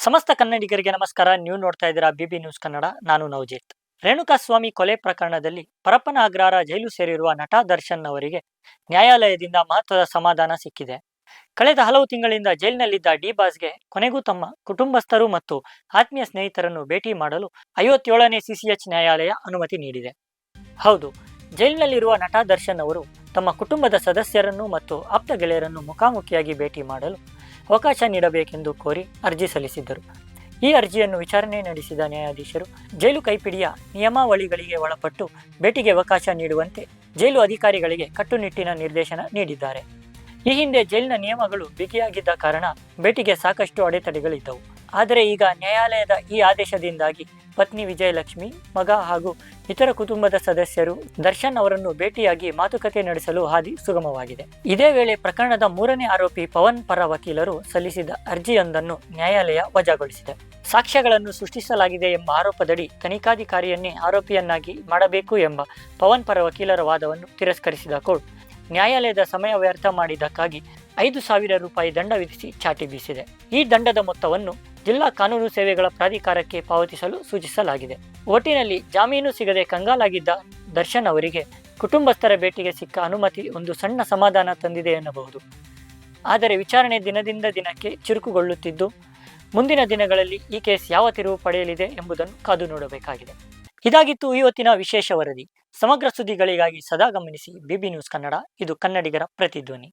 ಸಮಸ್ತ ಕನ್ನಡಿಗರಿಗೆ ನಮಸ್ಕಾರ. ನೀವು ನೋಡ್ತಾ ಇದ್ದೀರಾ ಬಿಬಿ ನ್ಯೂಸ್ ಕನ್ನಡ. ನಾನು ನವಜೇತ್. ರೇಣುಕಾಸ್ವಾಮಿ ಕೊಲೆ ಪ್ರಕರಣದಲ್ಲಿ ಪರಪ್ಪನ ಅಗ್ರಹಾರ ಜೈಲು ಸೇರಿರುವ ನಟ ದರ್ಶನ್ ಅವರಿಗೆ ನ್ಯಾಯಾಲಯದಿಂದ ಮಹತ್ವದ ಸಮಾಧಾನ ಸಿಕ್ಕಿದೆ. ಕಳೆದ ಹಲವು ತಿಂಗಳಿಂದ ಜೈಲಿನಲ್ಲಿದ್ದ ಡಿ ಬಾಸ್ಗೆ ಕೊನೆಗೂ ತಮ್ಮ ಕುಟುಂಬಸ್ಥರು ಮತ್ತು ಆತ್ಮೀಯ ಸ್ನೇಹಿತರನ್ನು ಭೇಟಿ ಮಾಡಲು 57ನೇ ಸಿಸಿಎಚ್ ನ್ಯಾಯಾಲಯ ಅನುಮತಿ ನೀಡಿದೆ. ಹೌದು, ಜೈಲಿನಲ್ಲಿರುವ ನಟ ದರ್ಶನ್ ಅವರು ತಮ್ಮ ಕುಟುಂಬದ ಸದಸ್ಯರನ್ನು ಮತ್ತು ಆಪ್ತ ಗೆಳೆಯರನ್ನು ಮುಖಾಮುಖಿಯಾಗಿ ಭೇಟಿ ಮಾಡಲು ಅವಕಾಶ ನೀಡಬೇಕೆಂದು ಕೋರಿ ಅರ್ಜಿ ಸಲ್ಲಿಸಿದ್ದರು. ಈ ಅರ್ಜಿಯನ್ನು ವಿಚಾರಣೆ ನಡೆಸಿದ ನ್ಯಾಯಾಧೀಶರು ಜೈಲು ಕೈಪಿಡಿಯ ನಿಯಮಾವಳಿಗಳಿಗೆ ಒಳಪಟ್ಟು ಭೇಟಿಗೆ ಅವಕಾಶ ನೀಡುವಂತೆ ಜೈಲು ಅಧಿಕಾರಿಗಳಿಗೆ ಕಟ್ಟುನಿಟ್ಟಿನ ನಿರ್ದೇಶನ ನೀಡಿದ್ದಾರೆ. ಈ ಹಿಂದೆ ಜೈಲಿನ ನಿಯಮಗಳು ಬಿಗಿಯಾಗಿದ್ದ ಕಾರಣ ಭೇಟಿಗೆ ಸಾಕಷ್ಟು ಅಡೆತಡೆಗಳಿದ್ದವು. ಆದರೆ ಈಗ ನ್ಯಾಯಾಲಯದ ಈ ಆದೇಶದಿಂದಾಗಿ ಪತ್ನಿ ವಿಜಯಲಕ್ಷ್ಮಿ, ಮಗ ಹಾಗೂ ಇತರ ಕುಟುಂಬದ ಸದಸ್ಯರು ದರ್ಶನ್ ಅವರನ್ನು ಭೇಟಿಯಾಗಿ ಮಾತುಕತೆ ನಡೆಸಲು ಹಾದಿ ಸುಗಮವಾಗಿದೆ. ಇದೇ ವೇಳೆ ಪ್ರಕರಣದ 3ನೇ ಆರೋಪಿ ಪವನ್ ಪರ ವಕೀಲರು ಸಲ್ಲಿಸಿದ ಅರ್ಜಿಯೊಂದನ್ನು ನ್ಯಾಯಾಲಯ ವಜಾಗೊಳಿಸಿದೆ. ಸಾಕ್ಷ್ಯಗಳನ್ನು ಸೃಷ್ಟಿಸಲಾಗಿದೆ ಎಂಬ ಆರೋಪದಡಿ ತನಿಖಾಧಿಕಾರಿಯನ್ನೇ ಆರೋಪಿಯನ್ನಾಗಿ ಮಾಡಬೇಕು ಎಂಬ ಪವನ್ ಪರ ವಕೀಲರ ವಾದವನ್ನು ತಿರಸ್ಕರಿಸಿದ ಕೋರ್ಟ್ ನ್ಯಾಯಾಲಯದ ಸಮಯ ವ್ಯರ್ಥ ಮಾಡಿದ್ದಕ್ಕಾಗಿ 5,000 ರೂಪಾಯಿ ದಂಡ ವಿಧಿಸಿ ಚಾಟಿ ಬೀಸಿದೆ. ಈ ದಂಡದ ಮೊತ್ತವನ್ನು ಜಿಲ್ಲಾ ಕಾನೂನು ಸೇವೆಗಳ ಪ್ರಾಧಿಕಾರಕ್ಕೆ ಪಾವತಿಸಲು ಸೂಚಿಸಲಾಗಿದೆ. ಒಟ್ಟಿನಲ್ಲಿ ಜಾಮೀನು ಸಿಗದೆ ಕಂಗಾಲಾಗಿದ್ದ ದರ್ಶನ್ ಅವರಿಗೆ ಕುಟುಂಬಸ್ಥರ ಭೇಟಿಗೆ ಸಿಕ್ಕ ಅನುಮತಿ ಒಂದು ಸಣ್ಣ ಸಮಾಧಾನ ತಂದಿದೆ ಎನ್ನಬಹುದು. ಆದರೆ ವಿಚಾರಣೆ ದಿನದಿಂದ ದಿನಕ್ಕೆ ಚುರುಕುಗೊಳ್ಳುತ್ತಿದ್ದು, ಮುಂದಿನ ದಿನಗಳಲ್ಲಿ ಈ ಕೇಸ್ ಯಾವ ತಿರುವು ಪಡೆಯಲಿದೆ ಎಂಬುದನ್ನು ಕಾದು ನೋಡಬೇಕಾಗಿದೆ. ಇದಾಗಿತ್ತು ಇವತ್ತಿನ ವಿಶೇಷ ವರದಿ. ಸಮಗ್ರ ಸುದ್ದಿಗಳಿಗಾಗಿ ಸದಾ ಗಮನಿಸಿ ಬಿಬಿ ನ್ಯೂಸ್ ಕನ್ನಡ. ಇದು ಕನ್ನಡಿಗರ ಪ್ರತಿಧ್ವನಿ.